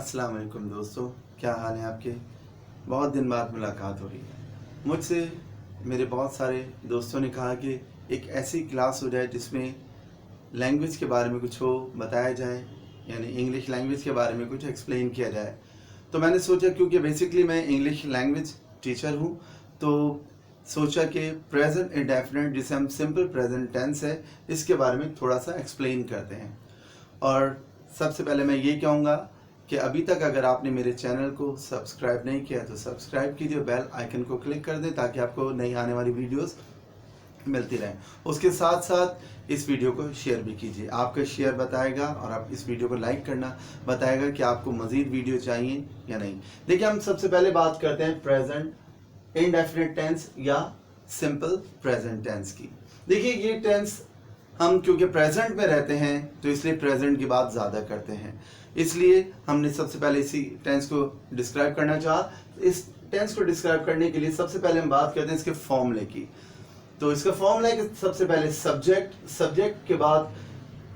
अस्सलाम वालेकुम दोस्तों, क्या हाल है आपके। बहुत दिन बाद मुलाकात हो रही है मुझसे। मेरे बहुत सारे दोस्तों ने कहा कि एक ऐसी क्लास हो जाए जिसमें लैंग्वेज के बारे में कुछ हो, बताया जाए, यानी इंग्लिश लैंग्वेज के बारे में कुछ एक्सप्लेन किया जाए। तो मैंने सोचा, क्योंकि बेसिकली मैं इंग्लिश लैंग्वेज टीचर हूँ, तो सोचा कि प्रेजेंट इंडेफिनिट, जिसे हम सिंपल प्रेजेंट टेंस है, इसके बारे में थोड़ा सा एक्सप्लेन करते हैं। और सबसे पहले मैं ये कहूँगा कि अभी तक अगर आपने मेरे चैनल को सब्सक्राइब नहीं किया तो सब्सक्राइब कीजिए, बेल आइकन को क्लिक कर दें ताकि आपको नई आने वाली वीडियोस मिलती रहें। उसके साथ साथ इस वीडियो को शेयर भी कीजिए। आपका शेयर बताएगा और आप इस वीडियो को लाइक करना बताएगा कि आपको मज़ीद वीडियो चाहिए या नहीं। देखिए, हम सबसे पहले बात करते हैं प्रेजेंट इंडेफिनिट टेंस या सिंपल प्रेजेंट टेंस की। देखिए, ये टेंस हम क्योंकि प्रेजेंट में रहते हैं तो इसलिए प्रेजेंट की बात ज़्यादा करते हैं, इसलिए हमने सबसे पहले इसी टेंस को डिस्क्राइब करना चाहा। इस टेंस को डिस्क्राइब करने के लिए सबसे पहले हम बात करते हैं इसके फॉर्मूले की। तो इसका फॉर्मूला है कि सबसे पहले सब्जेक्ट के बाद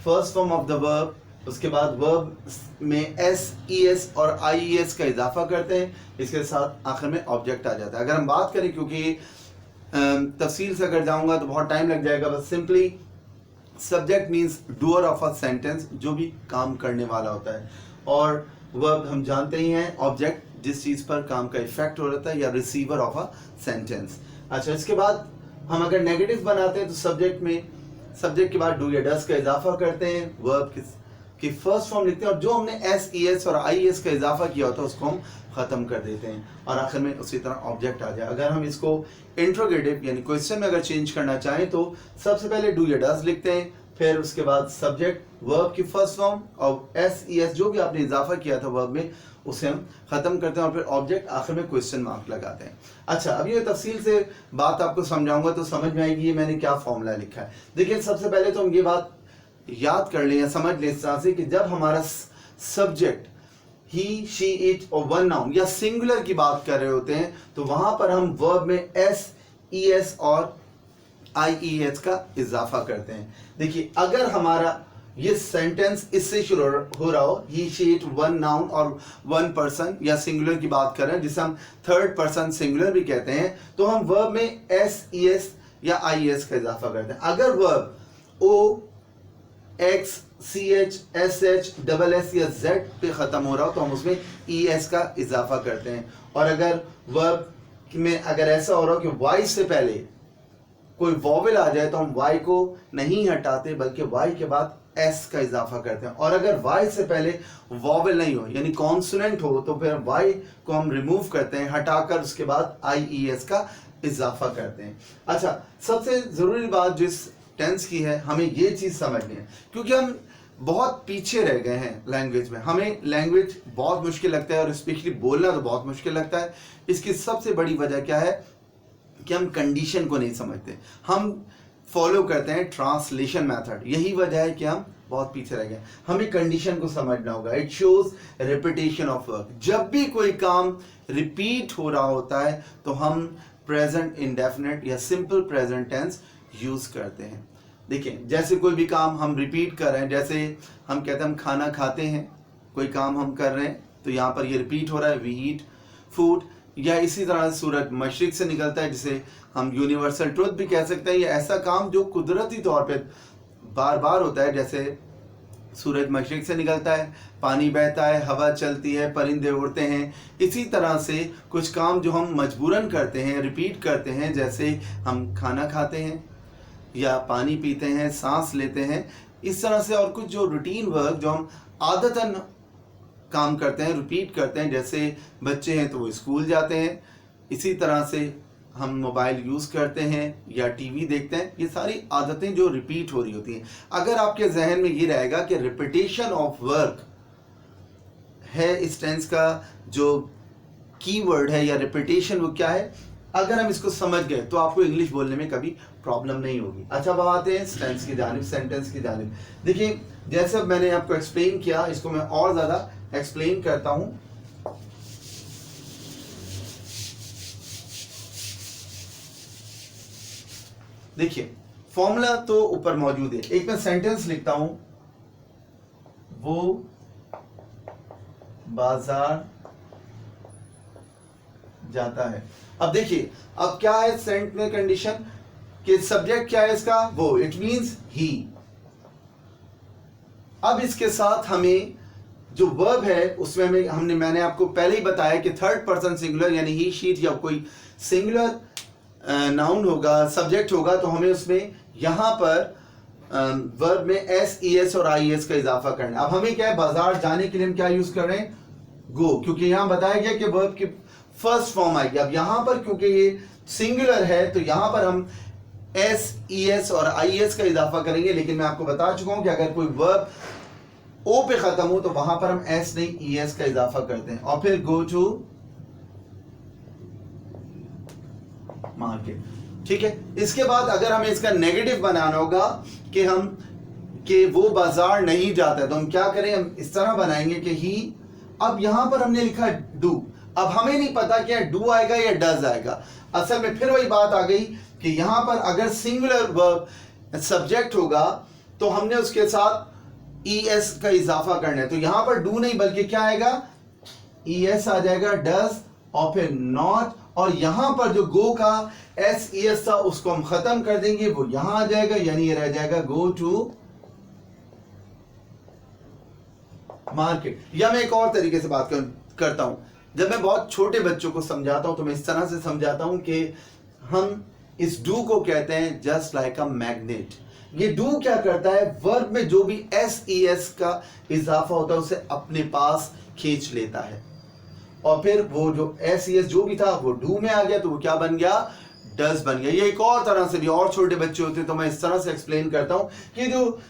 first form of the verb, उसके बाद वर्ब में एस, ई एस और आई ई एस का इजाफा करते हैं, इसके साथ आखिर में ऑब्जेक्ट आ जाता है। अगर हम बात करें, क्योंकि तफसील से अगर जाऊंगा तो बहुत टाइम लग जाएगा, बस simply subject means doer of a sentence, जो भी काम करने वाला होता है, और वर्ब हम जानते ही हैं, ऑब्जेक्ट जिस चीज़ पर काम का इफेक्ट हो रहा है, या रिसीवर ऑफ अ सेंटेंस। अच्छा, इसके बाद हम अगर नेगेटिव बनाते हैं तो सब्जेक्ट के बाद डू या डस का इजाफा करते हैं, वर्ब की फर्स्ट फॉर्म लिखते हैं, और जो हमने एस, ई एस और आई एस का इजाफा किया होता है उसको हम ख़त्म कर देते हैं, और आखिर में उसी तरह ऑब्जेक्ट आ जाए। अगर हम इसको इंट्रोगेटिव यानी क्वेश्चन में अगर चेंज करना चाहें तो सबसे पहले डू या डस लिखते हैं, फिर उसके बाद सब्जेक्ट, वर्ब की फर्स्ट फॉर्म और एस, ई एस जो भी आपने इजाफा किया था वर्ब में उसे हम खत्म करते हैं, और फिर ऑब्जेक्ट आखिर में क्वेश्चन मार्क लगाते हैं। अच्छा, अब ये तफसील से बात आपको समझाऊंगा तो समझ में आएगी ये मैंने क्या फॉर्मूला लिखा है। देखिए, सबसे पहले तो हम ये बात याद कर लें या समझ लें इस तरह से कि जब हमारा सब्जेक्ट ही, शी, इट और वन नाउन या सिंगुलर की बात कर रहे होते हैं तो वहां पर हम वर्ब में एस, ई एस और आई ई एस का इजाफा करते हैं। देखिए, अगर हमारा ये सेंटेंस इससे शुरू हो रहा हो, ही, शी, इट, वन नाउन और वन पर्सन या सिंगुलर की बात कर रहे हैं, जिसे हम थर्ड पर्सन सिंगुलर भी कहते हैं, तो हम वर्ब में एस, ई एस या आई एस का इजाफा करते हैं। अगर verb O, X, C H, S H, double S या जेड पे खत्म हो रहा हो तो हम उसमें ई एस का इजाफा करते हैं। और अगर वर्ब में अगर ऐसा हो रहा हो कि वाई से पहले कोई वॉवेल आ जाए तो हम वाई को नहीं हटाते बल्कि वाई के बाद एस का इजाफा करते हैं। और अगर वाई से पहले वॉवेल नहीं हो यानी कॉन्सोनेंट हो तो फिर वाई को हम रिमूव करते हैं, हटाकर उसके बाद आई ई एस का इजाफा करते हैं। अच्छा, सबसे जरूरी बात जिस टेंस की है, हमें ये चीज समझनी है, क्योंकि हम बहुत पीछे रह गए हैं लैंग्वेज में। हमें लैंग्वेज बहुत मुश्किल लगता है और स्पेशली बोलना तो बहुत मुश्किल लगता है। इसकी सबसे बड़ी वजह क्या है कि हम कंडीशन को नहीं समझते, हम फॉलो करते हैं ट्रांसलेशन मेथड। यही वजह है कि हम बहुत पीछे रह गए। हमें कंडीशन को समझना होगा। It shows repetition of work. जब भी कोई काम रिपीट हो रहा होता है तो हम प्रेजेंट इंडेफिनिट या सिंपल प्रेजेंट टेंस यूज करते हैं। देखिए, जैसे कोई भी काम हम रिपीट कर रहे हैं, जैसे हम कहते हैं हम खाना खाते हैं, कोई काम हम कर रहे हैं तो यहाँ पर ये रिपीट हो रहा है, वी ईट फूड। या इसी तरह सूरज मशरिक से निकलता है, जिसे हम यूनिवर्सल ट्रुथ भी कह सकते हैं। ये ऐसा काम जो कुदरती तौर पे बार बार होता है, जैसे सूरज मशरिक से निकलता है, पानी बहता है, हवा चलती है, परिंदे उड़ते हैं। इसी तरह से कुछ काम जो हम मजबूरन करते हैं, रिपीट करते हैं, जैसे हम खाना खाते हैं या पानी पीते हैं, सांस लेते हैं, इस तरह से। और कुछ जो रूटीन वर्क जो हम आदतन काम करते हैं, रिपीट करते हैं, जैसे बच्चे हैं तो वो स्कूल जाते हैं, इसी तरह से हम मोबाइल यूज़ करते हैं या टीवी देखते हैं। ये सारी आदतें जो रिपीट हो रही होती हैं। अगर आपके जहन में ये रहेगा कि रिपीटेशन ऑफ वर्क है इस टेंस का जो कीवर्ड है, या रिपीटेशन वो क्या है, अगर हम इसको समझ गए तो आपको इंग्लिश बोलने में कभी प्रॉब्लम नहीं होगी। अच्छा, अब आते हैं टेंस की जानिब, सेंटेंस की जानिब। देखिए, जैसे मैंने आपको एक्सप्लेन किया, इसको मैं और ज़्यादा एक्सप्लेन करता हूं। देखिए, फॉर्मूला तो ऊपर मौजूद है। एक मैं सेंटेंस लिखता हूं, वो बाजार जाता है। अब देखिए, अब क्या है सेंट में कंडीशन कि सब्जेक्ट क्या है इसका, वो, इट मींस ही। अब इसके साथ हमें जो वर्ब है उसमें मैंने आपको पहले ही बताया कि थर्ड पर्सन सिंगुलर यानी ही, शीट या कोई सिंगुलर नाउन होगा, सब्जेक्ट होगा, तो हमें उसमें यहां पर वर्ब में एस, ई एस और आई एस का इजाफा करना है। अब हमें क्या है, बाजार जाने के लिए हम क्या यूज कर रहे हैं, गो, क्योंकि यहां बताया गया कि वर्ब की फर्स्ट फॉर्म आएगी। अब यहां पर क्योंकि ये सिंगुलर है तो यहां पर हम एस, ई एस और आई एस का इजाफा करेंगे, लेकिन मैं आपको बता चुका हूं कि अगर कोई वर्ब ओ पे खत्म हो तो वहां पर हम एस नहीं ई एस का इजाफा करते हैं। और फिर गो टू मार्केट, ठीक है। इसके बाद अगर हमें इसका नेगेटिव बनाना होगा कि वो बाजार नहीं जाता, तो हम क्या करें, हम इस तरह बनाएंगे कि ही, अब यहां पर हमने लिखा डू, अब हमें नहीं पता क्या डू आएगा या डज आएगा। असल में फिर वही बात आ गई कि यहां पर अगर सिंगुलर वर्ब सब्जेक्ट होगा तो हमने उसके साथ ई एस का इजाफा करना है, तो यहां पर डू नहीं बल्कि क्या आएगा, ई एस आ जाएगा, डज, और फिर नॉट, और यहां पर जो गो का एस ई एस था उसको हम खत्म कर देंगे, वो यहां आ जाएगा, यानी ये रह जाएगा गो टू मार्केट। या मैं एक और तरीके से बात करता हूं, जब मैं बहुत छोटे बच्चों को समझाता हूं तो मैं इस तरह से समझाता हूं कि हम इस डू को कहते हैं जस्ट लाइक अ मैग्नेट। ये डू क्या करता है, वर्ब में जो भी एस ई एस का इजाफा होता है उसे अपने पास खींच लेता है, और फिर वो जो एस ई एस जो भी था वो डू में आ गया, तो वो क्या बन गया, डज बन गया। ये एक और तरह से भी, और छोटे बच्चे होते हैं तो मैं इस तरह से एक्सप्लेन करता हूं कि जो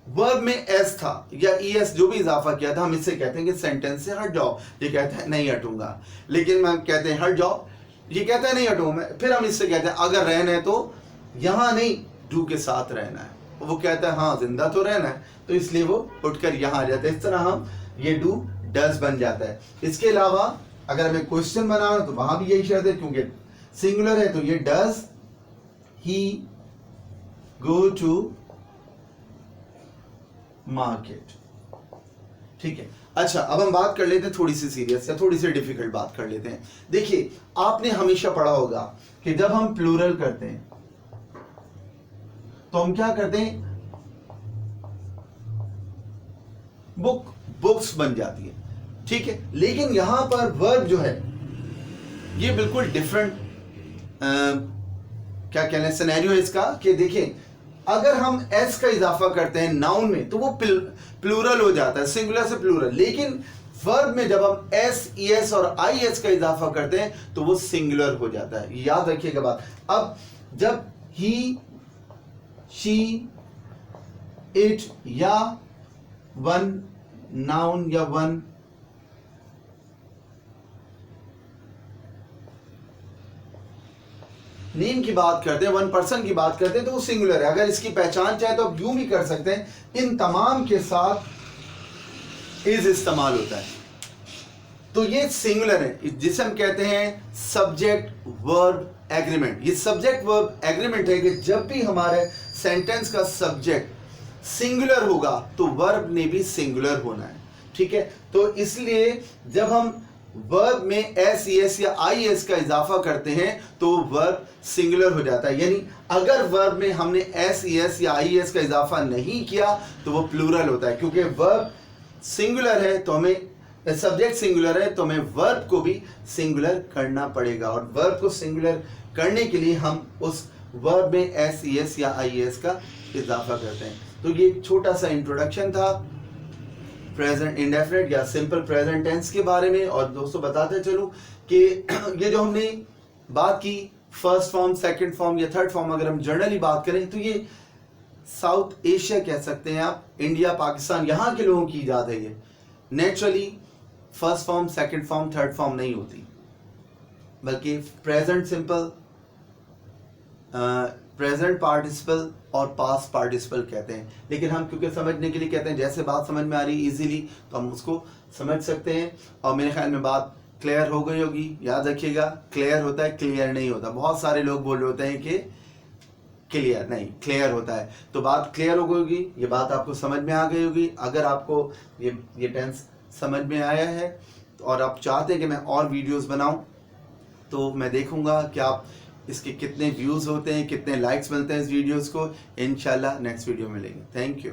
वर्ब में एस था या ई एस जो भी इजाफा किया था, हम इससे कहते हैं कि सेंटेंस से हट जाओ, ये कहता है नहीं हटूंगा, लेकिन मैं कहते हैं हट जाओ, ये कहता है नहीं हटूंगा, फिर हम इससे कहते हैं अगर रहना है तो यहां नहीं डू के साथ रहना है, वो कहता है हाँ जिंदा तो रहना है, तो इसलिए वो उठकर यहां आ जाता है। इस तरह हम ये डू डज बन जाता है। इसके अलावा अगर हमें क्वेश्चन बनाना तो वहां भी यही शर्त है, क्योंकि सिंगुलर है तो ये does he go to market, ठीक है। अच्छा, अब हम बात कर लेते हैं थोड़ी सी सीरियस या थोड़ी सी डिफिकल्ट बात कर लेते हैं। देखिए, आपने हमेशा पढ़ा होगा कि जब हम प्लूरल करते हैं तो हम क्या करते हैं, बुक्स बन जाती है, ठीक है। लेकिन यहां पर वर्ब जो है ये बिल्कुल डिफरेंट क्या कहते हैं सिनेरियो है इसका, कि देखिए अगर हम एस का इजाफा करते हैं नाउन में तो वो प्लूरल हो जाता है, सिंगुलर से प्लूरल, लेकिन वर्ब में जब हम एस ई एस और आई एस का इजाफा करते हैं तो वो सिंगुलर हो जाता है। याद रखिएगा बात। अब जब ही, शी, इट या वन नाउन या वन नेम की बात करते हैं, वन पर्सन की बात करते हैं तो वो सिंगुलर है। अगर इसकी पहचान चाहे तो आप यूं भी कर सकते हैं, इन तमाम के साथ इज इस्तेमाल होता है, तो ये सिंगुलर है, जिसे हम कहते हैं सब्जेक्ट वर्ब एग्रीमेंट। ये सब्जेक्ट वर्ब एग्रीमेंट है कि जब भी हमारे सेंटेंस का सब्जेक्ट सिंगुलर होगा तो वर्ब ने भी सिंगुलर होना है, ठीक है। तो इसलिए जब हम वर्ब में एस, एस या आई एस का इजाफा करते हैं तो वर्ब सिंगुलर हो जाता है। यानी अगर वर्ब में हमने एस, एस या आई एस का इजाफा नहीं किया तो वो प्लूरल होता है, क्योंकि वर्ब सिंगुलर है तो हमें, सब्जेक्ट सिंगुलर है तो हमें वर्ब को भी सिंगुलर करना पड़ेगा, और वर्ब को सिंगुलर करने के लिए हम उस वर्ब में एस, एस या आई एस का इजाफा करते हैं। तो ये एक छोटा सा इंट्रोडक्शन था प्रेजेंट इंडेफिनिट या सिंपल प्रेजेंट टेंस के बारे में। और दोस्तों बताते चलूं कि ये जो हमने बात की फर्स्ट फॉर्म, सेकंड फॉर्म या थर्ड फॉर्म, अगर हम जनरली बात करें तो ये साउथ एशिया कह सकते हैं आप, इंडिया, पाकिस्तान, यहाँ के लोगों की इजाद है। ये naturally first form, second form, third form नहीं होती, बल्कि प्रेजेंट सिंपल, प्रेजेंट पार्टिसिपल और पास्ट पार्टिसिपल कहते हैं। लेकिन हम क्योंकि समझने के लिए कहते हैं, जैसे बात समझ में आ रही है इजीली तो हम उसको समझ सकते हैं। और मेरे ख्याल में बात क्लियर हो गई होगी। याद रखिएगा, क्लियर होता है, क्लियर नहीं होता। बहुत सारे लोग बोल रहे होते हैं कि क्लियर नहीं, क्लियर होता है। तो बात क्लियर हो गई होगी, ये बात आपको समझ में आ गई होगी। अगर आपको ये टेंस समझ में आया है और आप चाहते हैं कि मैं और वीडियोस बनाऊं, तो मैं देखूंगा कि आप इसके कितने व्यूज़ होते हैं, कितने लाइक्स मिलते हैं इस वीडियोस को। इंशाल्लाह नेक्स्ट वीडियो मिलेंगे। Thank you.